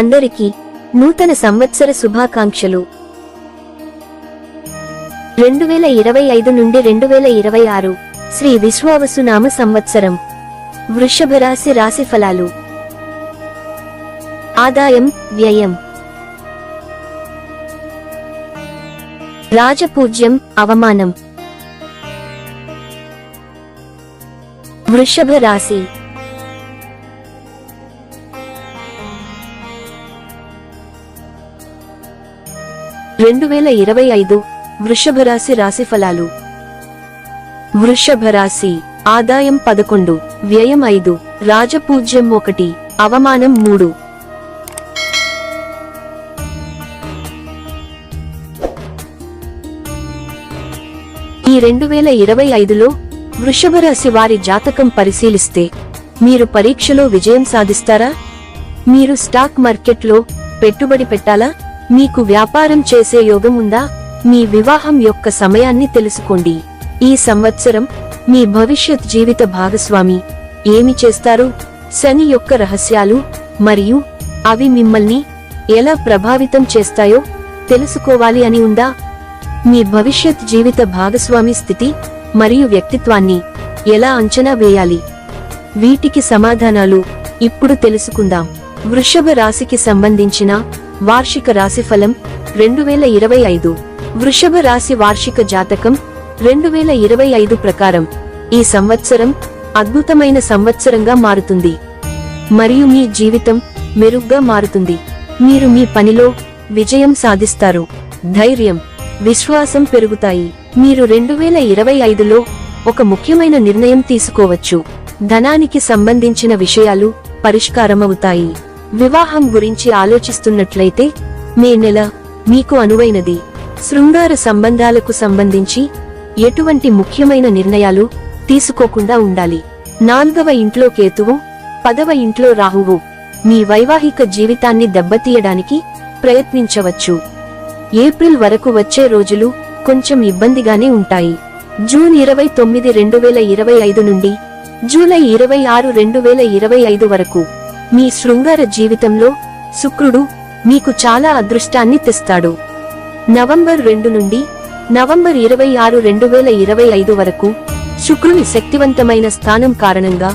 అందరికీ నూతన సంవత్సర శుభాకాంక్షలు. 2025 నుండి 2026 శ్రీ విశ్వావసునామ సంవత్సరం. వృషభ రాశి రాశిఫలాలు. ఆదాయం, వ్యయం. రాజపూజ్యం, అవమానం. వృషభ రాశి. రెండు 2025 వృషభ రాశి రాశిఫలాలు. వృషభ రాశి. ఆదాయం 11, వ్యయం 5, రాజపూజ్యం 1, అవమానం 3. ఈ 2025లో వృషభ రాశి వారి జాతకం పరిశీలిస్తే మీరు పరీక్షలో విజయం సాధిస్తారా? మీరు స్టాక్ మార్కెట్లో పెట్టుబడి పెట్టాలా? మీకు వ్యాపారం చేసే యోగం ఉందా? మీ వివాహం యొక్క సమయాన్ని తెలుసుకోండి. ఈ సంవత్సరం మీ భవిష్యత్ జీవిత భాగస్వామి ఏమి చేస్తారు? శని యొక్క రహస్యాలు మరియు అవి మిమ్మల్ని ఎలా ప్రభావితం చేస్తాయో తెలుసుకోవాలి అని ఉందా? మీ భవిష్యత్ జీవిత భాగస్వామి స్థితి మరియు వ్యక్తిత్వాన్ని ఎలా అంచనా వేయాలి? వీటికి సమాధానాలు ఇప్పుడు తెలుసుకుందాం. వృషభ రాశికి సంబంధించిన వార్షిక రాశిఫలం 2025. వృషభ రాశి వార్షిక జాతకం 2025 ప్రకారం ఈ సంవత్సరం అద్భుతమైన సంవత్సరంగా మారుతుంది మరియు మీ జీవితం మెరుగ్గా మారుతుంది. మీరు మీ పనిలో విజయం సాధిస్తారు. ధైర్యం, విశ్వాసం పెరుగుతాయి. మీరు 2025లో ఒక ముఖ్యమైన నిర్ణయం తీసుకోవచ్చు. ధనానికి సంబంధించిన విషయాలు పరిష్కారమవుతాయి. వివాహం గురించి ఆలోచిస్తున్నట్లయితే మే నెల మీకు అనువైనది. శృంగార సంబంధాలకు సంబంధించి ఎటువంటి ముఖ్యమైన నిర్ణయాలు తీసుకోకుండా ఉండాలి. 4వ ఇంట్లో కేతువు, 10వ ఇంట్లో రాహువు మీ వైవాహిక జీవితాన్ని దెబ్బతీయడానికి ప్రయత్నించవచ్చు. ఏప్రిల్ వరకు వచ్చే రోజులు కొంచెం ఇబ్బందిగానే ఉంటాయి. జూన్ 29, 2025 నుండి జూలై 26, 2025 వరకు మీ శృంగార జీవితంలో శుక్రుడు మీకు చాలా అదృష్టాన్ని తెస్తాడు. నవంబర్ 2 నుండి నవంబర్ 26, 2025 వరకు శుక్రుని శక్తివంతమైన స్థానం కారణంగా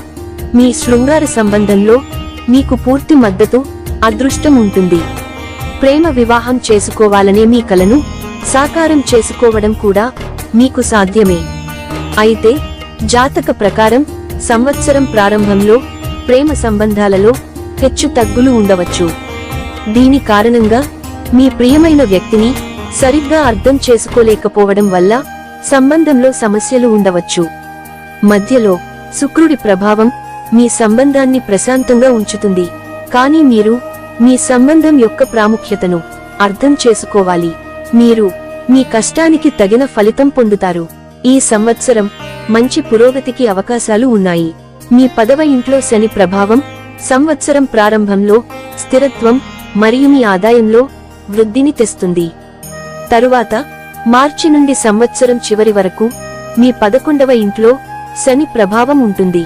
మీ శృంగార సంబంధంలో మీకు పూర్తి మద్దతు, అదృష్టం ఉంటుంది. ప్రేమ వివాహం చేసుకోవాలనే మీ కలను సాకారం చేసుకోవడం కూడా మీకు సాధ్యమే. అయితే జాతక ప్రకారం సంవత్సరం ప్రారంభంలో ప్రేమ సంబంధాలలో హెచ్చు తగ్గులు ఉండవచ్చు. దీని కారణంగా మీ ప్రియమైన వ్యక్తిని సరిగ్గా అర్థం చేసుకోలేకపోవడం వల్ల సంబంధంలో సమస్యలు ఉండవచ్చు. మధ్యలో శుక్రుడి ప్రభావం మీ సంబంధాన్ని ప్రశాంతంగా ఉంచుతుంది, కానీ మీరు మీ సంబంధం యొక్క ప్రాముఖ్యతను అర్థం చేసుకోవాలి. మీరు మీ కష్టానికి తగిన ఫలితం పొందుతారు. ఈ సంవత్సరం మంచి పురోగతికి అవకాశాలు ఉన్నాయి. మీ 10వ ఇంట్లో శని ప్రభావం సంవత్సరం ప్రారంభంలో స్థిరత్వం మరియు మీ ఆదాయంలో వృద్ధిని తెస్తుంది. తరువాత మార్చి నుండి సంవత్సరం చివరి వరకు మీ 11వ ఇంట్లో శని ప్రభావం ఉంటుంది.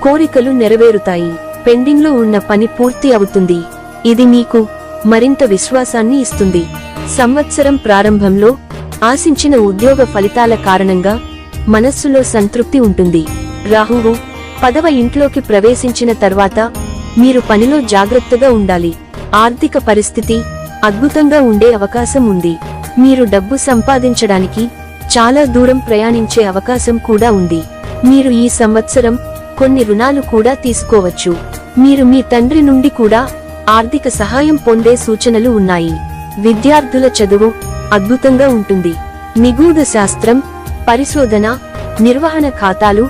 కోరికలు నెరవేరుతాయి. పెండింగ్లో ఉన్న పని పూర్తి అవుతుంది. ఇది మీకు మరింత విశ్వాసాన్ని ఇస్తుంది. సంవత్సరం ప్రారంభంలో ఆశించిన ఉద్యోగ ఫలితాల కారణంగా మనస్సులో సంతృప్తి ఉంటుంది. రాహువు 10వ ఇంట్లోకి ప్రవేశించిన తర్వాత మీరు పనిలో జాగ్రత్తగా ఉండాలి. ఆర్థిక పరిస్థితి అద్భుతంగా ఉండే అవకాశం ఉంది. మీరు డబ్బు సంపాదించడానికి చాలా దూరం ప్రయాణించే అవకాశం కూడా ఉంది. మీరు ఈ సంవత్సరం కొన్ని రుణాలు కూడా తీసుకోవచ్చు. మీరు మీ తండ్రి నుండి కూడా ఆర్థిక సహాయం పొందే సూచనలు ఉన్నాయి. విద్యార్థుల చదువు అద్భుతంగా ఉంటుంది. నిగూఢ శాస్త్రం, పరిశోధన, నిర్వహణ ఖాతాలు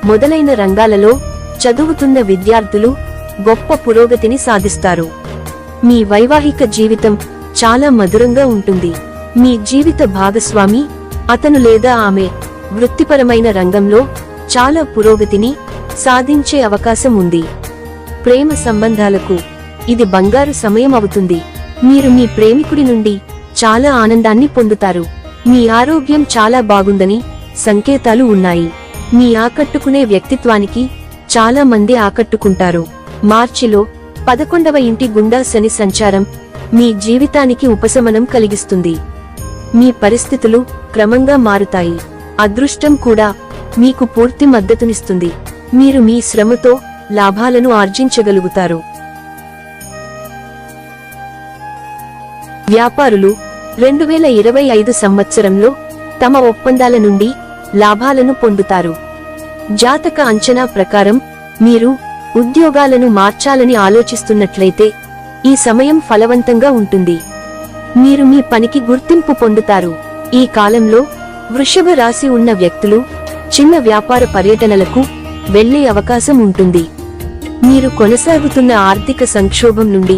మొదలైన రంగాలలో చదువుతున్న విద్యార్థులు గొప్ప పురోగతిని సాధిస్తారు. మీ వైవాహిక జీవితం చాలా మధురంగా ఉంటుంది. మీ జీవిత భాగస్వామి అతను లేదా ఆమె వృత్తిపరమైన రంగంలో చాలా పురోగతిని సాధించే అవకాశం ఉంది. ప్రేమ సంబంధాలకు ఇది బంగారు సమయం అవుతుంది. మీరు మీ ప్రేమికుడి నుండి చాలా ఆనందాన్ని పొందుతారు. మీ ఆరోగ్యం చాలా బాగుందని సంకేతాలు ఉన్నాయి. మీ ఆకట్టుకునే వ్యక్తిత్వానికి చాలా మంది ఆకట్టుకుంటారు. మార్చిలో 11వ ఇంటి గుండా శని సంచారం మీ జీవితానికి ఉపశమనం కలిగిస్తుంది. మీ పరిస్థితులు క్రమంగా మారుతాయి. అదృష్టం కూడా మీకు పూర్తి మద్దతునిస్తుంది. మీరు మీ శ్రమతో లాభాలను ఆర్జించగలుగుతారు. వ్యాపారులు 2025 సంవత్సరంలో తమ ఒప్పందాల నుండి లాభాలను పొందుతారు. జాతక అంచనా ప్రకారం మీరు ఉద్యోగాలను మార్చాలని ఆలోచిస్తున్నట్లయితే ఈ సమయం ఫలవంతంగా ఉంటుంది. మీరు మీ పనికి గుర్తింపు పొందుతారు. ఈ కాలంలో వృషభ రాశి ఉన్న వ్యక్తులు చిన్న వ్యాపార పర్యటనలకు వెళ్లే అవకాశం ఉంటుంది. మీరు కొనసాగుతున్న ఆర్థిక సంక్షోభం నుండి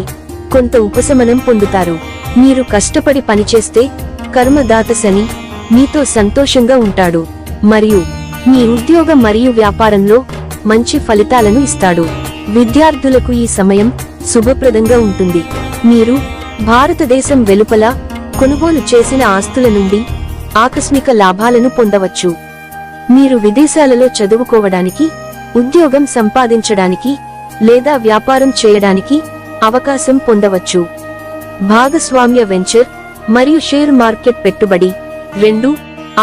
కొంత ఉపశమనం పొందుతారు. మీరు కష్టపడి పనిచేస్తే కర్మదాత శని మీతో సంతోషంగా ఉంటాడు మరియు మీ ఉద్యోగం మరియు వ్యాపారంలో మంచి ఫలితాలను ఇస్తాడు. విద్యార్థులకు ఈ సమయం శుభప్రదంగా ఉంటుంది. మీరు భారతదేశం వెలుపల కొనుగోలు చేసిన ఆస్తుల నుండి ఆకస్మిక లాభాలను పొందవచ్చు. మీరు విదేశాలలో చదువుకోవడానికి, ఉద్యోగం సంపాదించడానికి లేదా వ్యాపారం చేయడానికి అవకాశం పొందవచ్చు. భాగస్వామ్య వెంచర్ మరియు షేర్ మార్కెట్ పెట్టుబడి రెండూ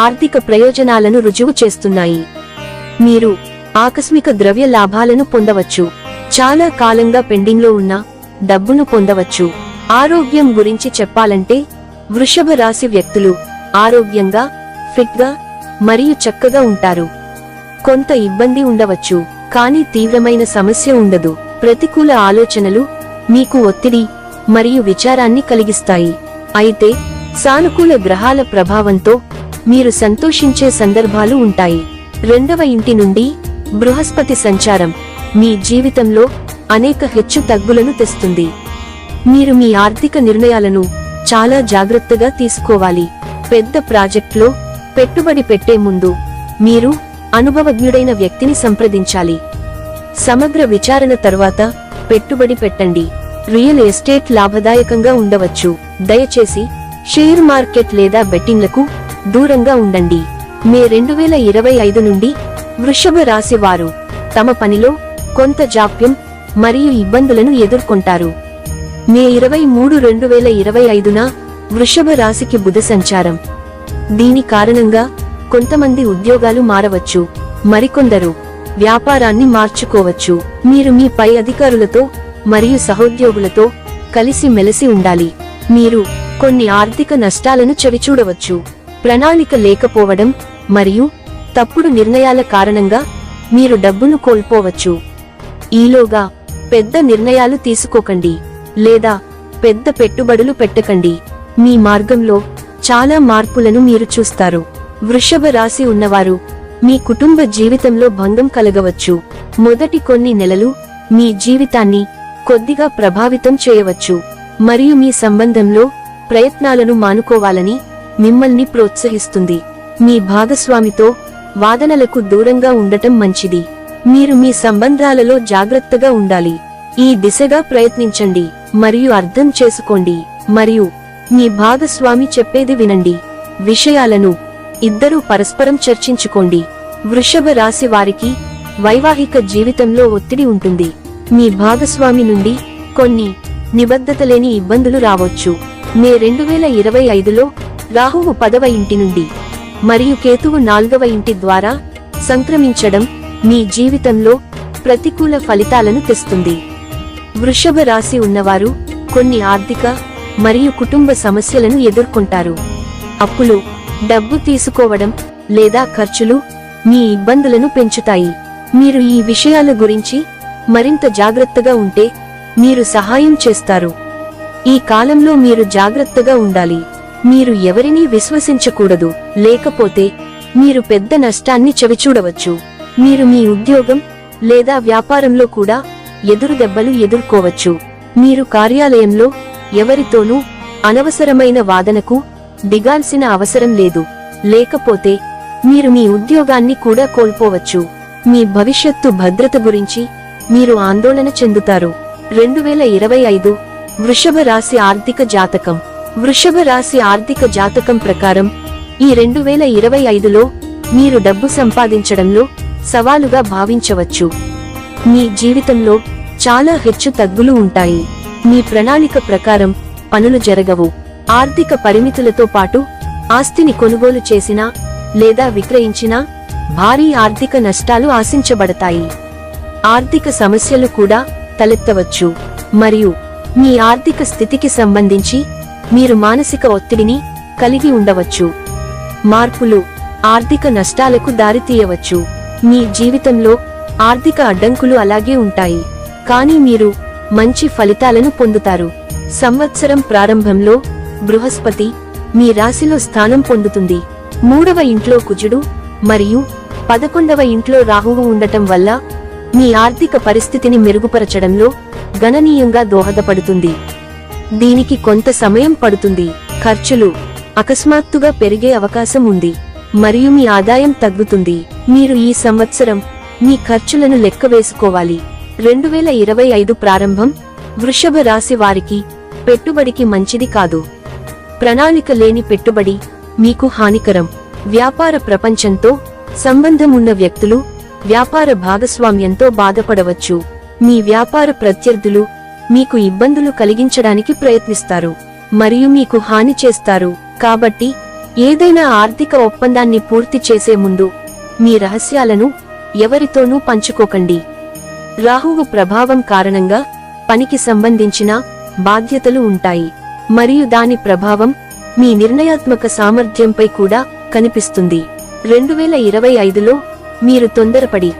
ఆర్థిక ప్రయోజనాలను రుజువు చేస్తున్నాయి. మీరు ఆకస్మిక ద్రవ్య లాభాలను పొందవచ్చు. చాలా కాలంగా పెండింగ్లో ఉన్న డబ్బును పొందవచ్చు. ఆరోగ్యం గురించి చెప్పాలంటే వృషభ రాశి వ్యక్తులు ఆరోగ్యంగా, ఫిట్గా మరియు చక్కగా ఉంటారు. కొంత ఇబ్బంది ఉండవచ్చు, కానీ తీవ్రమైన సమస్య ఉండదు. ప్రతికూల ఆలోచనలు మీకు ఒత్తిడి మరియు విచారాన్ని కలిగిస్తాయి. అయితే సానుకూల గ్రహాల ప్రభావంతో మీరు సంతోషించే సందర్భాలు ఉంటాయి. 2వ ఇంటి నుండి బృహస్పతి సంచారం మీ జీవితంలో అనేక హెచ్చు తగ్గులను తెస్తుంది. మీరు మీ ఆర్థిక నిర్ణయాలను చాలా జాగ్రత్తగా తీసుకోవాలి. పెద్ద ప్రాజెక్టులో పెట్టుబడి పెట్టే ముందు మీరు అనుభవజ్ఞుడైన వ్యక్తిని సంప్రదించాలి. సమగ్ర విచారణ తర్వాత పెట్టుబడి పెట్టండి. రియల్ ఎస్టేట్ లాభదాయకంగా ఉండవచ్చు. దయచేసి షేర్ మార్కెట్ లేదా బెట్టింగ్లకు దూరంగా ఉండండి. మే 2025 నుండి వృషభ రాశి వారు తమ పనిలో కొంత జాప్యం మరియు ఇబ్బందులను ఎదుర్కొంటారు. మే 23, 2025న వృషభ రాశికి బుధ సంచారం. దీని కారణంగా కొంతమంది ఉద్యోగాలు మారవచ్చు, మరికొందరు వ్యాపారాన్ని మార్చుకోవచ్చు. మీరు మీ పై అధికారులతో మరియు సహోద్యోగులతో కలిసి మెలిసి ఉండాలి. మీరు కొన్ని ఆర్థిక నష్టాలను చవిచూడవచ్చు. ప్రణాళిక లేకపోవడం మరియు తప్పుడు నిర్ణయాల కారణంగా మీరు డబ్బును కోల్పోవచ్చు. ఈలోగా పెద్ద నిర్ణయాలు తీసుకోకండి లేదా పెద్ద పెట్టుబడులు పెట్టకండి. మీ మార్గంలో చాలా మార్పులను మీరు చూస్తారు. వృషభ రాశి ఉన్నవారు మీ కుటుంబ జీవితంలో భంగం కలగవచ్చు. మొదటి కొన్ని నెలలు మీ జీవితాన్ని కొద్దిగా ప్రభావితం చేయవచ్చు మరియు మీ సంబంధంలో ప్రయత్నాలను మానుకోవాలని మిమ్మల్ని ప్రోత్సహిస్తుంది. మీ భాగస్వామితో వాదనలకు దూరంగా ఉండటం మంచిది. మీరు మీ సంబంధాలలో జాగ్రత్తగా ఉండాలి. ఈ దిశగా ప్రయత్నించండి మరియు అర్థం చేసుకోండి మరియు మీ భాగస్వామి చెప్పేది వినండి. విషయాలను ఇద్దరూ పరస్పరం చర్చించుకోండి. వృషభ రాశి వారికి వైవాహిక జీవితంలో ఒత్తిడి ఉంటుంది. మీ భాగస్వామి నుండి కొన్ని నిబద్ధత లేని ఇబ్బందులు రావచ్చు. మే 2025లో రాహువు 10వ ఇంటి నుండి మరియు కేతువు 4వ ఇంటి ద్వారా సంక్రమించడం మీ జీవితంలో ప్రతికూల ఫలితాలను తెస్తుంది. వృషభ రాశి ఉన్నవారు కొన్ని ఆర్థిక మరియు కుటుంబ సమస్యలను ఎదుర్కొంటారు. అప్పులు, డబ్బు తీసుకోవడం లేదా ఖర్చులు మీ ఇబ్బందులను పెంచుతాయి. మీరు ఈ విషయాల గురించి మరింత జాగ్రత్తగా ఉంటే మీరు సహాయం చేస్తారు. ఈ కాలంలో మీరు జాగ్రత్తగా ఉండాలి. మీరు ఎవరినీ విశ్వసించకూడదు, లేకపోతే మీరు పెద్ద నష్టాన్ని చవిచూడవచ్చు. మీరు మీ ఉద్యోగం లేదా వ్యాపారంలో కూడా ఎదురుదెబ్బలు ఎదుర్కోవచ్చు. మీరు కార్యాలయంలో ఎవరితోనూ అనవసరమైన వాదనకు దిగాల్సిన అవసరం లేదు, లేకపోతే మీరు మీ ఉద్యోగాన్ని కూడా కోల్పోవచ్చు. మీ భవిష్యత్తు భద్రత గురించి మీరు ఆందోళన చెందుతారు. 2025 వృషభ రాశి ఆర్థిక జాతకం. వృషభ రాశి ఆర్థిక జాతకం ప్రకారం ఈ 2025లో మీరు డబ్బు సంపాదించడంలో సవాలుగా భావించవచ్చు. మీ జీవితంలో చాలా హెచ్చు తగ్గులు ఉంటాయి. మీ ప్రణాళిక ప్రకారం పనులు జరగవు. ఆర్థిక పరిమితులతో పాటు ఆస్తిని కొనుగోలు చేసినా లేదా విక్రయించినా భారీ ఆర్థిక నష్టాలు ఆశించబడతాయి. ఆర్థిక సమస్యలు కూడా తలెత్తవచ్చు. మరియు మీ ఆర్థిక స్థితికి సంబంధించి మీరు మానసిక ఒత్తిడిని కలిగి ఉండవచ్చు. మార్పులు ఆర్థిక నష్టాలకు దారితీయవచ్చు. మీ జీవితంలో ఆర్థిక అడ్డంకులు అలాగే ఉంటాయి, కానీ మీరు మంచి ఫలితాలను పొందుతారు. సంవత్సరం ప్రారంభంలో బృహస్పతి మీ రాశిలో స్థానం పొందుతుంది. 3వ ఇంట్లో కుజుడు మరియు 11వ ఇంట్లో రాహువు ఉండటం వల్ల మీ ఆర్థిక పరిస్థితిని మెరుగుపరచడంలో గణనీయంగా దోహదపడుతుంది. దీనికి కొంత సమయం పడుతుంది. ఖర్చులు అకస్మాత్తుగా పెరిగే అవకాశం ఉంది మరియు మీ ఆదాయం తగ్గుతుంది. మీరు ఈ సంవత్సరం మీ ఖర్చులను లెక్కవేసుకోవాలి. 2025 ప్రారంభం వృషభ రాశి వారికి పెట్టుబడికి మంచిది కాదు. ప్రణాళిక లేని పెట్టుబడి మీకు హానికరం. వ్యాపార ప్రపంచంతో సంబంధం ఉన్న వ్యక్తులు వ్యాపార భాగస్వామ్యంతో బాధపడవచ్చు. మీ వ్యాపార ప్రత్యర్థులు మీకు ఇబ్బందులు కలిగించడానికి ప్రయత్నిస్తారు మరియు మీకు హాని చేస్తారు. కాబట్టి ఏదైనా ఆర్థిక ఒప్పందాన్ని పూర్తి చేసే ముందు మీ రహస్యాలను ఎవరితోనూ పంచుకోకండి. రాహువు ప్రభావం కారణంగా పనికి సంబంధించిన బాధ్యతలు ఉంటాయి మరియు దాని ప్రభావం మీ నిర్ణయాత్మక సామర్థ్యంపై కూడా కనిపిస్తుంది. 2025లో మీరు తొందరపడి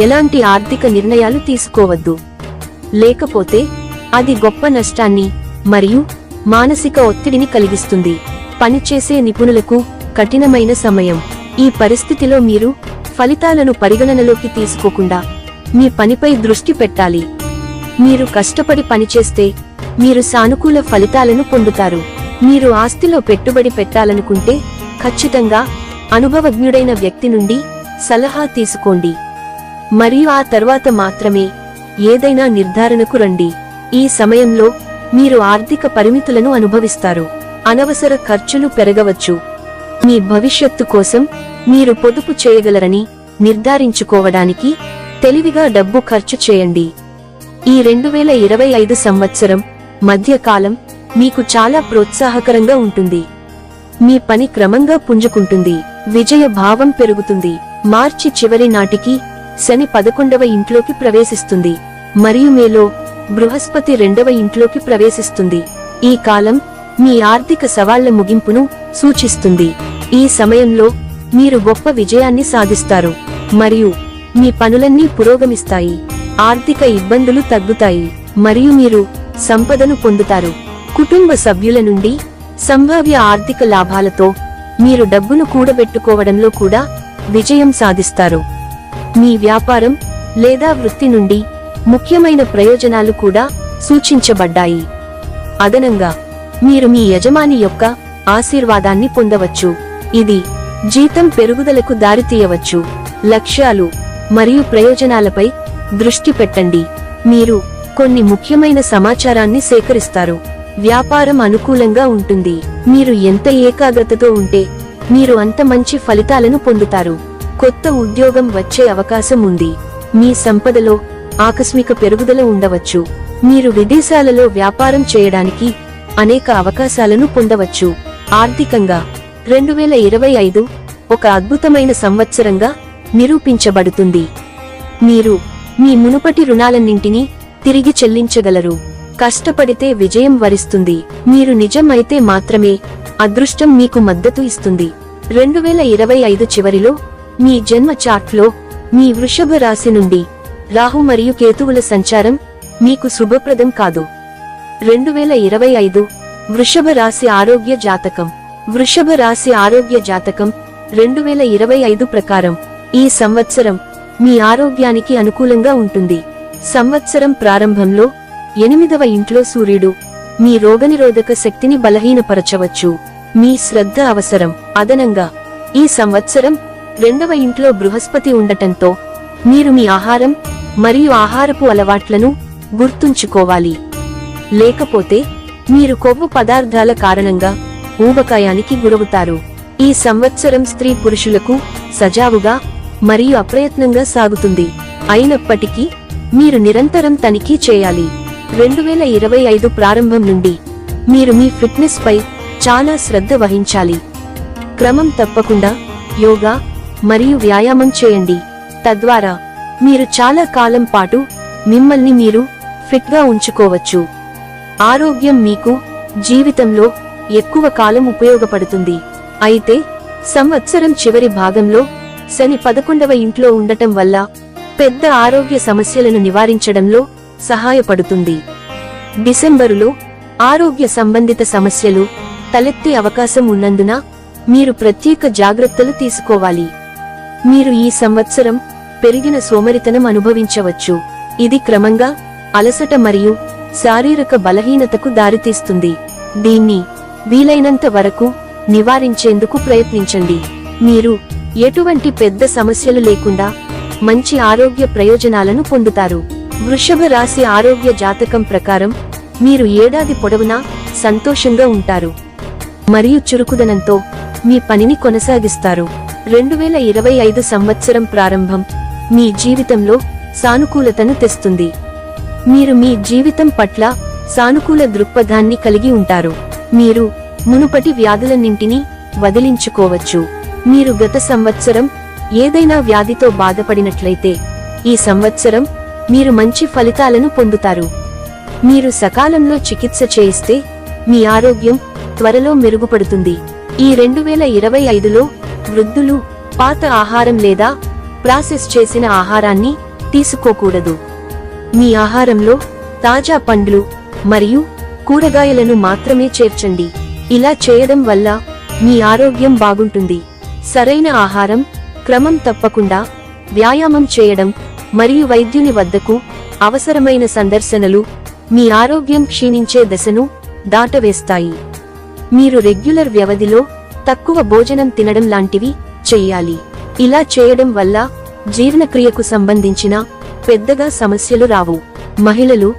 ఎలాంటి ఆర్థిక నిర్ణయాలు తీసుకోవద్దు, లేకపోతే అది గొప్ప నష్టాన్ని మరియు మానసిక ఒత్తిడిని కలిగిస్తుంది. పనిచేసే నిపుణులకు కఠినమైన సమయం. ఈ పరిస్థితిలో మీరు ఫలితాలను పరిగణనలోకి తీసుకోకుండా మీ పనిపై దృష్టి పెట్టాలి. మీరు కష్టపడి పనిచేస్తే మీరు సానుకూల ఫలితాలను పొందుతారు. మీరు ఆస్తిలో పెట్టుబడి పెట్టాలనుకుంటే ఖచ్చితంగా అనుభవజ్ఞుడైన వ్యక్తి నుండి సలహా తీసుకోండి మరియు ఆ తర్వాత మాత్రమే ఏదైనా నిర్ధారణకు రండి. ఈ సమయంలో మీరు ఆర్థిక పరిమితులను అనుభవిస్తారు. అనవసర ఖర్చులు పెరగవచ్చు. మీ భవిష్యత్తు కోసం మీరు పొదుపు చేయగలరని నిర్ధారించుకోవడానికి తెలివిగా డబ్బు ఖర్చు చేయండి. ఈ 2025 సంవత్సరం మధ్యకాలం మీకు చాలా ప్రోత్సాహకరంగా ఉంటుంది. మీ పని క్రమంగా పుంజుకుంటుంది. విజయ భావం పెరుగుతుంది. మార్చి చివరి నాటికి శని 11వ ఇంట్లోకి ప్రవేశిస్తుంది మరియు మేలో బృహస్పతి 2వ ఇంట్లోకి ప్రవేశిస్తుంది. ఈ కాలం మీ ఆర్థిక సవాళ్ల ముగింపును సూచిస్తుంది. ఈ సమయంలో మీరు గొప్ప విజయాన్ని సాధిస్తారు మరియు మీ పనులన్నీ పురోగమిస్తాయి. ఆర్థిక ఇబ్బందులు తగ్గుతాయి మరియు మీరు సంపదను పొందుతారు. కుటుంబ సభ్యుల నుండి సంభావ్య ఆర్థిక లాభాలతో మీరు డబ్బును కూడబెట్టుకోవడంలో కూడా విజయం సాధిస్తారు. మీ వ్యాపారం లేదా వృత్తి నుండి ముఖ్యమైన ప్రయోజనాలు కూడా సూచించబడ్డాయి. అదనంగా మీరు మీ యజమాని యొక్క ఆశీర్వాదాన్ని పొందవచ్చు. ఇది జీతం పెరుగుదలకు దారితీయవచ్చు. లక్ష్యాలు మరియు ప్రయోజనాలపై దృష్టి పెట్టండి. మీరు కొన్ని ముఖ్యమైన సమాచారాన్ని సేకరిస్తారు. వ్యాపారం అనుకూలంగా ఉంటుంది. మీరు ఎంత ఏకాగ్రతతో ఉంటే మీరు అంత మంచి ఫలితాలను పొందుతారు. కొత్త ఉద్యోగం వచ్చే అవకాశం ఉంది. మీ సంపదలో ఆకస్మిక పెరుగుదల ఉండవచ్చు. మీరు విదేశాలలో వ్యాపారం చేయడానికి అనేక అవకాశాలను పొందవచ్చు. ఆర్థికంగా 2025 ఒక అద్భుతమైన సంవత్సరంగా నిరూపించబడుతుంది. మీరు మీ మునుపటి రుణాలన్నింటినీ తిరిగి చెల్లించగలరు. కష్టపడితే విజయం వరిస్తుంది. మీరు నిజమైతే మాత్రమే అదృష్టం మీకు మద్దతు ఇస్తుంది. 2025 చివరిలో మీ జన్మ చార్ట్లో మీ వృషభ రాశి నుండి రాహు మరియు కేతువుల సంచారం మీకు శుభప్రదం కాదు. 2025 వృషభ రాశి ఆరోగ్య జాతకం. వృషభ రాశి ఆరోగ్య జాతకం 2025 ప్రకారం ఈ సంవత్సరం మీ ఆరోగ్యానికి అనుకూలంగా ఉంటుంది. సంవత్సరం ప్రారంభంలో 8వ ఇంట్లో సూర్యుడు మీ రోగనిరోధక శక్తిని బలహీనపరచవచ్చు. మీ శ్రద్ధ అవసరం. అదనంగా ఈ సంవత్సరం 2వ ఇంట్లో బృహస్పతి ఉండటంతో మీరు మీ ఆహారం మరియు ఆహారపు అలవాట్లను గుర్తుంచుకోవాలి. లేకపోతే మీరు కొవ్వు పదార్థాల కారణంగా ఊబకాయానికి గురవుతారు. ఈ సంవత్సరం స్త్రీ పురుషులకు సజావుగా మరియు అప్రయత్నంగా సాగుతుంది. అయినప్పటికీ మీరు నిరంతరం తనిఖీ చేయాలి. 2025 ప్రారంభం నుండి మీరు మీ ఫిట్నెస్ పై చాలా శ్రద్ధ వహించాలి. క్రమం తప్పకుండా యోగా మరియు వ్యాయామం చేయండి. తద్వారా మీరు చాలా కాలం పాటు మిమ్మల్ని మీరు ఫిట్గా ఉంచుకోవచ్చు. ఆరోగ్యం మీకు జీవితంలో ఎక్కువ కాలం ఉపయోగపడుతుంది. అయితే సంవత్సరం చివరి భాగంలో శని 11వ ఇంట్లో ఉండటం వల్ల పెద్ద ఆరోగ్య సమస్యలను నివారించడంలో సహాయపడుతుంది. డిసెంబరులో ఆరోగ్య సంబంధిత సమస్యలు తలెత్తే అవకాశం ఉన్నందున మీరు ప్రత్యేక జాగ్రత్తలు తీసుకోవాలి. మీరు ఈ సంవత్సరం పెరిగిన సోమరితనం అనుభవించవచ్చు. ఇది క్రమంగా అలసట మరియు శారీరక బలహీనతకు దారితీస్తుంది. దీన్ని వీలైనంత వరకు నివారించేందుకు ప్రయత్నించండి. మీరు ఎటువంటి పెద్ద సమస్యలు లేకుండా మంచి ఆరోగ్య ప్రయోజనాలను పొందుతారు. వృషభ రాశి ఆరోగ్య జాతకం ప్రకారం మీరు ఏడాది పొడవునా సంతోషంగా ఉంటారు మరియు చురుకుదనంతో మీ పనిని కొనసాగిస్తారు. 2025 సంవత్సరం ప్రారంభం మీ జీవితంలో సానుకూలతను తెస్తుంది. మీరు మీ జీవితం పట్ల సానుకూల దృక్పథాన్ని కలిగి ఉంటారు. మీరు మునుపటి వ్యాధులన్నింటినీ వదిలించుకోవచ్చు. మీరు గత సంవత్సరం ఏదైనా వ్యాధితో బాధపడినట్లయితే ఈ సంవత్సరం మీరు మంచి ఫలితాలను పొందుతారు. మీరు సకాలంలో చికిత్స చేయిస్తే మీ ఆరోగ్యం త్వరలో మెరుగుపడుతుంది. ఈ 2025లో వృద్ధులు పాత ఆహారం లేదా ప్రాసెస్ చేసిన ఆహారాన్ని తీసుకోకూడదు. మీ ఆహారంలో తాజా పండ్లు మరియు కూరగాయలను మాత్రమే చేర్చండి. ఇలా చేయడం వల్ల మీ ఆరోగ్యం బాగుంటుంది. సరైన ఆహారం, క్రమం తప్పకుండా వ్యాయామం చేయడం మరియు వైద్యుని వద్దకు అవసరమైన సందర్శనలు మీ ఆరోగ్యం క్షీణించే దశను దాటవేస్తాయి. మీరు రెగ్యులర్ వ్యవధిలో తక్కువ భోజనం తినడం లాంటివి చెయ్యాలి. ఇలా చేయడం వల్ల జీర్ణక్రియకు సంబంధించిన పెద్దగా సమస్యలు రావు. మహిళలు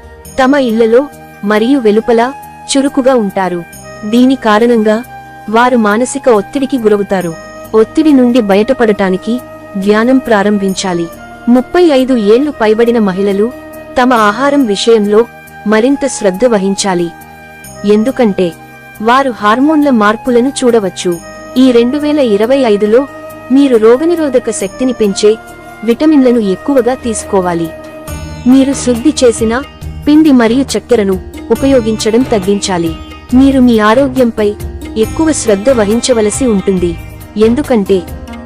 తమ ఇళ్లలో మరియు వెలుపల చురుకుగా ఉంటారు. దీని కారణంగా వారు మానసిక ఒత్తిడికి గురవుతారు. ఒత్తిడి నుండి బయటపడటానికి ధ్యానం ప్రారంభించాలి. 35 ఏళ్లు పైబడిన మహిళలు తమ ఆహారం విషయంలో మరింత శ్రద్ధ వహించాలి. ఎందుకంటే వారు హార్మోన్ల మార్పులను చూడవచ్చు. ఈ 2025లో మీరు రోగనిరోధక శక్తిని పెంచే విటమిన్లను ఎక్కువగా తీసుకోవాలి. మీరు శుద్ధి చేసిన పిండి మరియు చక్కెరను ఉపయోగించడం తగ్గించాలి. మీరు మీ ఆరోగ్యంపై ఎక్కువ శ్రద్ధ వహించవలసి ఉంటుంది. ఎందుకంటే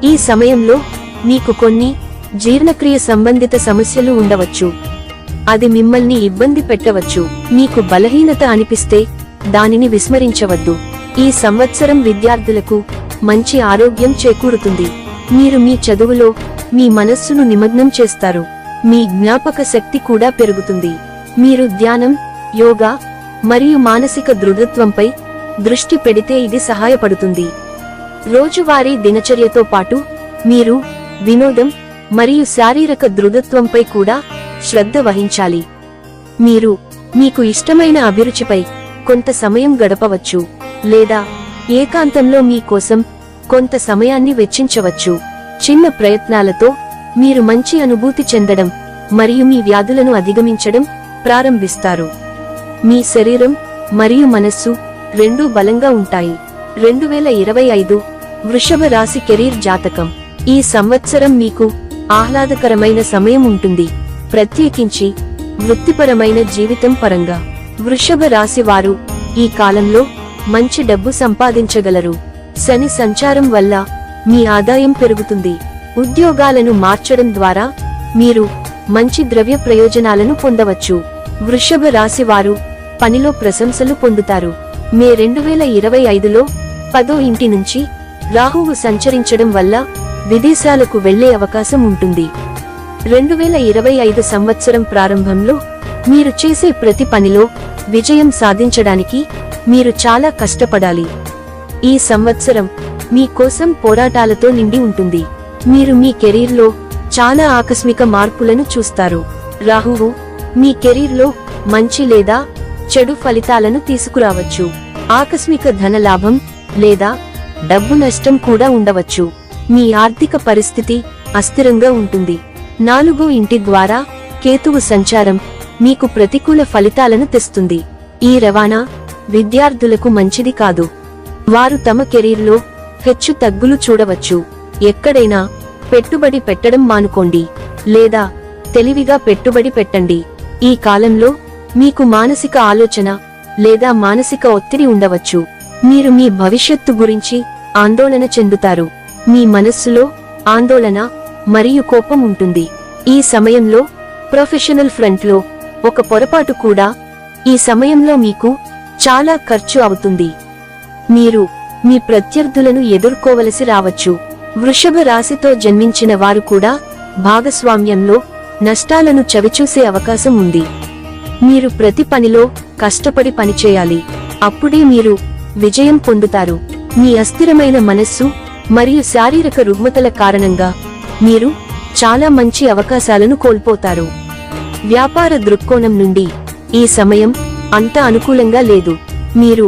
ఈ సమయంలో మీకు కొన్ని జీర్ణక్రియ సంబంధిత సమస్యలు ఉండవచ్చు. అది మిమ్మల్ని ఇబ్బంది పెట్టవచ్చు. మీకు బలహీనత అనిపిస్తే దానిని విస్మరించవద్దు. ఈ సంవత్సరం విద్యార్థులకు మంచి ఆరోగ్యం చేకూరుతుంది. మీరు మీ చదువులో మీ మనస్సును నిమగ్నం చేస్తారు. మీ జ్ఞాపక శక్తి కూడా పెరుగుతుంది. మీరు ధ్యానం, యోగా మరియు మానసిక దృఢత్వంపై దృష్టి పెడితే ఇది సహాయపడుతుంది. రోజువారీ దినచర్యతో పాటు మీరు వినోదం మరియు శారీరక దృఢత్వంపై కూడా శ్రద్ధ వహించాలి. మీరు మీకు ఇష్టమైన అభిరుచిపై కొంత సమయం గడపవచ్చు లేదా ఏకాంతంలో మీ కోసం కొంత సమయాన్ని వెచ్చించవచ్చు. చిన్న ప్రయత్నాలతో మీరు మంచి అనుభూతి చెందడం మరియు మీ వ్యాధులను అధిగమించడం ప్రారంభిస్తారు. మీ శరీరం మరియు మనస్సు రెండూ బలంగా ఉంటాయి. 2025 వృషభ రాశి కెరీర్ జాతకం. ఈ సంవత్సరం మీకు ఆహ్లాదకరమైన సమయం ఉంటుంది, ప్రత్యేకించి వృత్తిపరమైన జీవితం పరంగా. వృషభ రాశి వారు ఈ కాలంలో మంచి డబ్బు సంపాదించగలరు. శని సంచారం వల్ల మీ ఆదాయం పెరుగుతుంది. ఉద్యోగాలను మార్చడం ద్వారా మీరు మంచి ద్రవ్య ప్రయోజనాలను పొందవచ్చు. వృషభ రాశి వారు పనిలో ప్రశంసలు పొందుతారు. మే 2025లో 10వ ఇంటి నుంచి రాహువు సంచరించడం వల్ల విదేశాలకు వెళ్లే అవకాశం ఉంటుంది. 2025 సంవత్సరం ప్రారంభంలో మీరు చేసే ప్రతి పనిలో విజయం సాధించడానికి మీరు చాలా కష్టపడాలి. ఈ సంవత్సరం మీ కోసం పోరాటాలతో నిండి ఉంటుంది. మీరు మీ కెరీర్లో చాలా ఆకస్మిక మార్పులను చూస్తారు. రాహువు మీ కెరీర్లో మంచి లేదా చెడు ఫలితాలను తీసుకురావచ్చు. ఆకస్మిక ధనలాభం లేదా డబ్బు నష్టం కూడా ఉండవచ్చు. మీ ఆర్థిక పరిస్థితి అస్థిరంగా ఉంటుంది. 4వ ఇంటి ద్వారా కేతువు సంచారం మీకు ప్రతికూల ఫలితాలను తెస్తుంది. ఈ రవాణా విద్యార్థులకు మంచిది కాదు. వారు తమ కెరీర్లో హెచ్చు తగ్గులు చూడవచ్చు. ఎక్కడైనా పెట్టుబడి పెట్టడం మానుకోండి, లేదా తెలివిగా పెట్టుబడి పెట్టండి. ఈ కాలంలో మీకు మానసిక ఆలోచన లేదా మానసిక ఒత్తిడి ఉండవచ్చు. మీరు మీ భవిష్యత్తు గురించి ఆందోళన చెందుతారు. మీ మనస్సులో ఆందోళన మరియు కోపం ఉంటుంది. ఈ సమయంలో ప్రొఫెషనల్ ఫ్రంట్లో ఒక పొరపాటు కూడా ఈ సమయంలో మీకు చాలా ఖర్చు అవుతుంది. మీరు మీ ప్రత్యర్థులను ఎదుర్కోవలసి రావచ్చు. వృషభ రాశితో జన్మించిన వారు కూడా భాగస్వామ్యంలో నష్టాలను చవిచూసే అవకాశం ఉంది. మీరు ప్రతి పనిలో కష్టపడి పనిచేయాలి, అప్పుడే మీరు విజయం పొందుతారు. మీ అస్థిరమైన మనస్సు మరియు శారీరక రుగ్మతల కారణంగా మీరు చాలా మంచి అవకాశాలను కోల్పోతారు. వ్యాపార దృక్కోణం నుండి ఈ సమయం అంత అనుకూలంగా లేదు. మీరు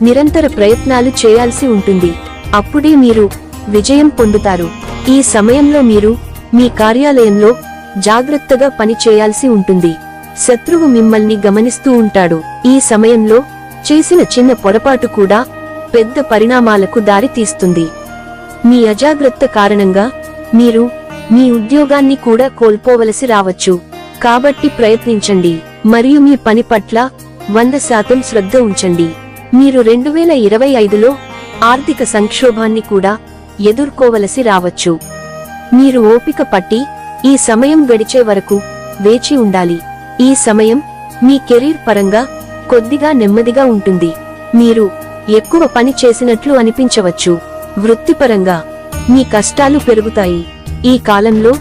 నిరంతర ప్రయత్నాలు చేయాల్సి ఉంటుంది, అప్పుడే మీరు విజయం పొందుతారు. ఈ సమయంలో మీరు మీ కార్యాలయంలో జాగ్రత్తగా పని చేయాల్సి ఉంటుంది. శత్రువు మిమ్మల్ని గమనిస్తూ ఉంటాడు. ఈ సమయంలో చేసిన చిన్న పొరపాటు కూడా పెద్ద పరిణామాలకు దారి తీస్తుంది. మీ అజాగ్రత్త కారణంగా మీరు మీ ఉద్యోగాన్ని కూడా కోల్పోవలసి రావచ్చు. కాబట్టి ప్రయత్నించండి మరియు మీ పని పట్ల 100% శ్రద్ధ ఉంచండి. మీరు 2025లో ఆర్థిక సంక్షోభాన్ని కూడా ఎదుర్కోవలసి రావచ్చు. మీరు ఓపిక పట్టి ఈ సమయం గడిచే వరకు వేచి ఉండాలి. ఈ సమయం మీ కెరీర్ పరంగా కొద్దిగా నెమ్మదిగా ఉంటుంది. మీరు ఎక్కువ పని చేసినట్లు అనిపించవచ్చు. వృత్తిపరంగా మీ కష్టాలు పెరుగుతాయి. ఈ కాలంలో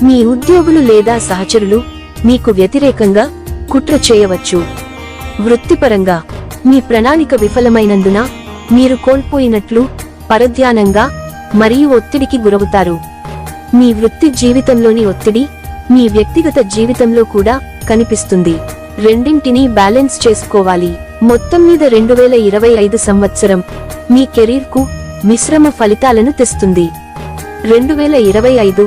మీ ఉద్యోగులు లేదా సహచరులు మీకు వ్యతిరేకంగా కుట్ర చేయవచ్చు. వృత్తిపరంగా మీ ప్రణాళిక విఫలమైనందున మీరు కోల్పోయినట్లు పరధ్యానంగా మరియు ఒత్తిడికి గురవుతారు. మీ వృత్తి జీవితంలోని ఒత్తిడి మీ వ్యక్తిగత జీవితంలో కూడా కనిపిస్తుంది. రెండింటినీ బ్యాలెన్స్ చేసుకోవాలి. మొత్తం మీద 2025 సంవత్సరం మీ కెరీర్కు మిశ్రమ ఫలితాలను తెస్తుంది. 2025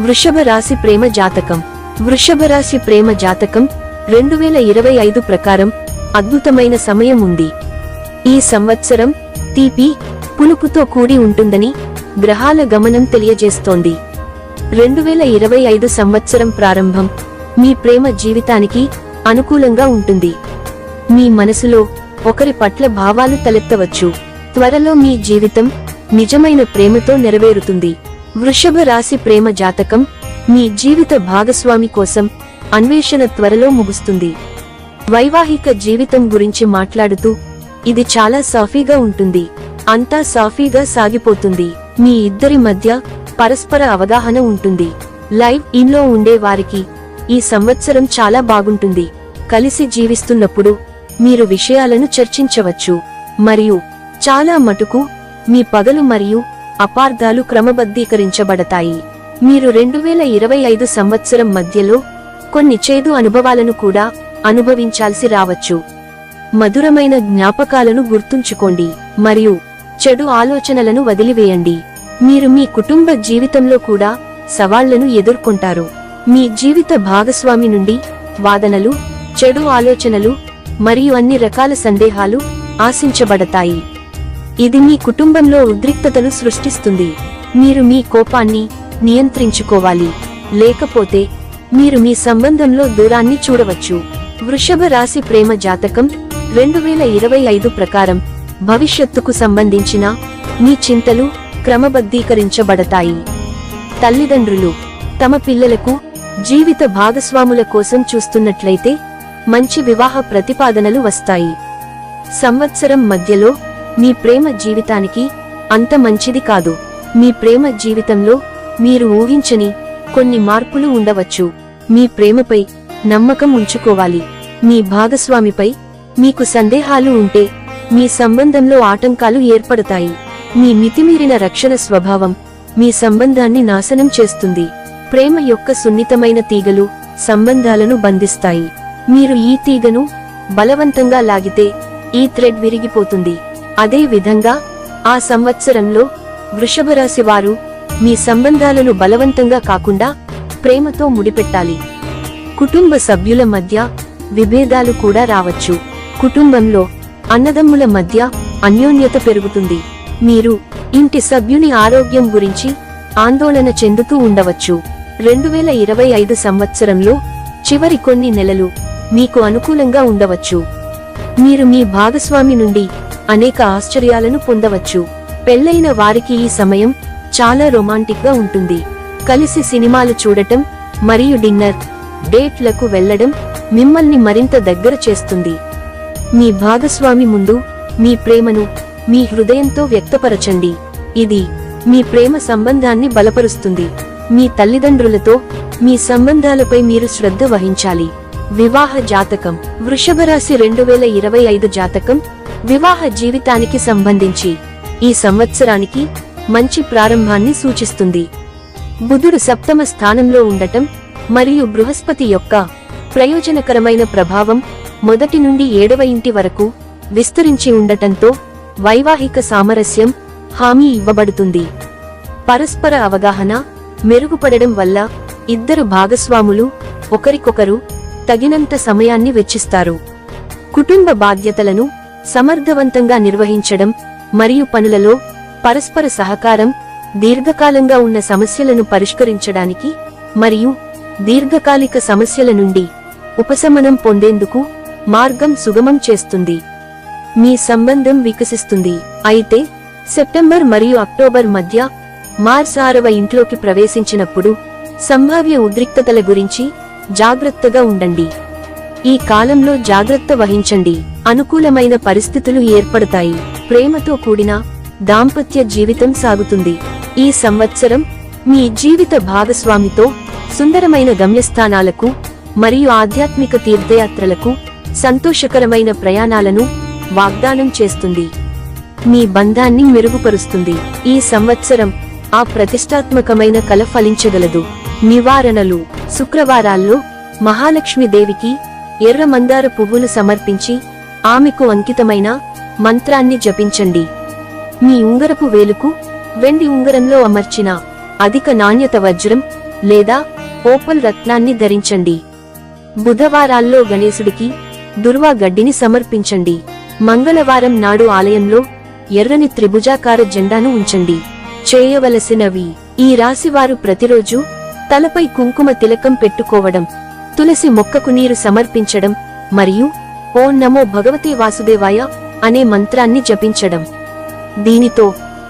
వృషభ రాశి ప్రేమ జాతకం. వృషభ రాశి ప్రేమ జాతకం 2025 ప్రకారం అద్భుతమైన సమయం ఉంది. ఈ సంవత్సరం తీపి పులుపుతో కూడి ఉంటుందని గ్రహాల గమనం తెలియజేస్తోంది. 2025 సంవత్సరం ప్రారంభం మీ ప్రేమ జీవితానికి అనుకూలంగా ఉంటుంది. మీ మనసులో ఒకరి పట్ల భావాలు తలెత్తవచ్చు. త్వరలో మీ జీవితం నిజమైన ప్రేమతో నెరవేరుతుంది. వృషభ రాశి ప్రేమ జాతకం మీ జీవిత భాగస్వామి కోసం అన్వేషణ త్వరలో ముగుస్తుంది. వైవాహిక జీవితం గురించి మాట్లాడుతూ ఇది చాలా సాఫీగా ఉంటుంది. అంతా సాఫీగా సాగిపోతుంది. మీ ఇద్దరి మధ్య పరస్పర అవగాహన ఉంటుంది. లైవ్ ఇన్లో ఉండే వారికి ఈ సంవత్సరం చాలా బాగుంటుంది. కలిసి జీవిస్తున్నప్పుడు మీరు విషయాలను చర్చించవచ్చు మరియు చాలా మటుకు మీ పగలు మరియు అపార్థాలు క్రమబద్ధీకరించబడతాయి. మీరు 2025 సంవత్సరం మధ్యలో కొన్ని చేదు అనుభవాలను కూడా అనుభవించాల్సి రావచ్చు. మధురమైన జ్ఞాపకాలను గుర్తుంచుకోండి మరియు చెడు ఆలోచనలను వదిలివేయండి. మీరు మీ కుటుంబ జీవితంలో కూడా సవాళ్లను ఎదుర్కొంటారు. మీ జీవిత భాగస్వామి నుండి వాదనలు, చెడు ఆలోచనలు మరియు అన్ని రకాల సందేహాలు ఆశించబడతాయి. ఇది మీ కుటుంబంలో ఉద్రిక్తతను సృష్టిస్తుంది. మీరు మీ కోపాన్ని నియంత్రించుకోవాలి, లేకపోతే మీరు మీ సంబంధంలో దూరాన్ని చూడవచ్చు. వృషభ రాశి ప్రేమ జాతకం 2025 ప్రకారం భవిష్యత్తుకు సంబంధించిన మీ చింతలు క్రమబద్ధీకరించబడతాయి. తల్లిదండ్రులు తమ పిల్లలకు జీవిత భాగస్వాముల కోసం చూస్తున్నట్లయితే మంచి వివాహ ప్రతిపాదనలు వస్తాయి. సంవత్సరం మధ్యలో మీ ప్రేమ జీవితానికి అంత మంచిది కాదు. మీ ప్రేమ జీవితంలో మీరు ఊహించని కొన్ని మార్పులు ఉండవచ్చు. మీ ప్రేమపై నమ్మకం ఉంచుకోవాలి. మీ భాగస్వామిపై మీకు సందేహాలు ఉంటే మీ సంబంధంలో ఆటంకాలు ఏర్పడతాయి. మీ మితిమీరిన రక్షణ స్వభావం మీ సంబంధాన్ని నాశనం చేస్తుంది. ప్రేమ యొక్క సున్నితమైన తీగలు సంబంధాలను బంధిస్తాయి. మీరు ఈ తీగను బలవంతంగా లాగితే ఈ థ్రెడ్ విరిగిపోతుంది. అదే విధంగా ఆ సంవత్సరంలో వృషభరాశి వారు మీ సంబంధాలను బలవంతంగా కాకుండా ప్రేమతో ముడిపెట్టాలి. కుటుంబ సభ్యుల మధ్య విభేదాలు కూడా రావచ్చు. కుటుంబంలో అన్నదమ్ముల మధ్య అన్యోన్యత పెరుగుతుంది. మీరు ఇంటి సభ్యుని ఆరోగ్యం గురించి ఆందోళన చెందుతూ ఉండవచ్చు. 2025 సంవత్సరంలో చివరి కొన్ని నెలలు మీకు అనుకూలంగా ఉండవచ్చు. మీరు మీ భాగస్వామి నుండి అనేక ఆశ్చర్యాలను పొందవచ్చు. పెళ్లైన వారికి ఈ సమయం చాలా రొమాంటిక్ గా ఉంటుంది. కలిసి సినిమాలు చూడటం మరియు డిన్నర్ డేట్లకు వెళ్లడం మిమ్మల్ని మరింత దగ్గర చేస్తుంది. మీ భాగస్వామి ముందు మీ ప్రేమను మీ హృదయంతో వ్యక్తపరచండి. ఇది మీ ప్రేమ సంబంధాన్ని బలపరుస్తుంది. మీ తల్లిదండ్రులతో మీ సంబంధాలపై మీరు శ్రద్ధ వహించాలి. వివాహ జాతకం. వృషభరాశి 2025 జాతకం వివాహ జీవితానికి సంబంధించి ఈ సంవత్సరానికి మంచి ప్రారంభాన్ని సూచిస్తుంది. బుధుడు సప్తమ స్థానంలో ఉండటం మరియు బృహస్పతి యొక్క ప్రయోజనకరమైన ప్రభావం 1 నుండి 7వ ఇంటి వరకు విస్తరించి ఉండటంతో వైవాహిక సామరస్యం హామీ ఇవ్వబడుతుంది. పరస్పర అవగాహన మెరుగుపడడం వల్ల ఇద్దరు భాగస్వాములు ఒకరికొకరు తగినంత సమయాన్ని వెచ్చిస్తారు. కుటుంబ బాధ్యతలను సమర్థవంతంగా నిర్వహించడం మరియు పనులలో పరస్పర సహకారం దీర్ఘకాలంగా ఉన్న సమస్యలను పరిష్కరించడానికి మరియు దీర్ఘకాలిక సమస్యల నుండి ఉపశమనం పొందేందుకు మార్గం సుగమం చేస్తుంది. మీ సంబంధం వికసిస్తుంది. అయితే సెప్టెంబర్ మరియు అక్టోబర్ మధ్య మార్స్ 6వ ఇంట్లోకి ప్రవేశించినప్పుడు సంభావ్య ఉద్రిక్తతల గురించి జాగ్రత్తగా ఉండండి. ఈ కాలంలో జాగ్రత్త వహించండి. అనుకూలమైన పరిస్థితులు ఏర్పడతాయి. ప్రేమతో కూడిన దాంపత్య జీవితం సాగుతుంది. ఈ సంవత్సరం మీ జీవిత భాగస్వామితో సుందరమైన గమ్యస్థానాలకు మరియు ఆధ్యాత్మిక తీర్థయాత్రలకు సంతోషకరమైన ప్రయాణాలను వాగ్దానం చేస్తుంది. మీ బంధాన్ని మెరుగుపరుస్తుంది. ఈ సంవత్సరం ఆ ప్రతిష్టాత్మకమైన కల ఫలించగలదు. నివారణలు. శుక్రవారాల్లో మహాలక్ష్మీదేవికి ఎర్ర మందార పువ్వులు సమర్పించి ఆమెకు అంకితమైన మంత్రాన్ని జపించండి. మీ ఉంగరపు వేలుకు వెండి ఉంగరంలో అమర్చిన అధిక నాణ్యత వజ్రం లేదా ఓపల్ రత్నాన్ని ధరించండి. బుధవారాల్లో గణేశుడికి దుర్వా గడ్డిని సమర్పించండి. మంగళవారం నాడు ఆలయంలో ఎర్రని త్రిభుజాకార జెండాను ఉంచండి. చేయవలసినవి. ఈ రాశివారు ప్రతిరోజు తలపై కుంకుమ తిలకం పెట్టుకోవడం, తులసి మొక్కకు నీరు సమర్పించడం మరియు ఓం నమో భగవతే వాసుదేవాయ అనే మంత్రాన్ని జపించడం. దీనితో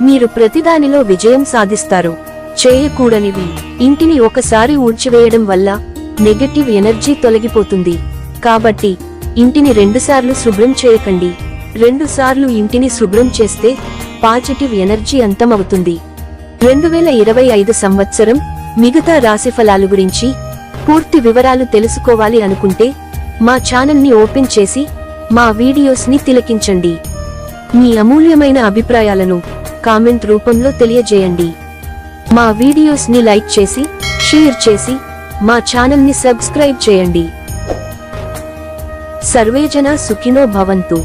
మీరు ప్రతిదానిలో విజయం సాధిస్తారు. చేయకూడనివి. ఇంటిని ఒకసారి ఊడ్చివేయడం వల్ల నెగటివ్ ఎనర్జీ తొలగిపోతుంది. కాబట్టి ఇంటిని 2 సార్లు శుభ్రం చేయకండి. 2 సార్లు ఇంటిని శుభ్రం చేస్తే పాజిటివ్ ఎనర్జీ అంతమవుతుంది. 2025 సంవత్సరం మిగతా రాశిఫలాలు గురించి పూర్తి వివరాలు తెలుసుకోవాలి అనుకుంటే మా ఛానల్ని ఓపెన్ చేసి మా వీడియోస్ ని తిలకించండి. మీ అమూల్యమైన అభిప్రాయాలను కామెంట్ రూపంలో తెలియజేయండి. మా వీడియోస్ ని లైక్ చేసి షేర్ చేసి మా ఛానల్ని సబ్స్క్రైబ్ చేయండి. సర్వేజన సుఖినో భవంతు.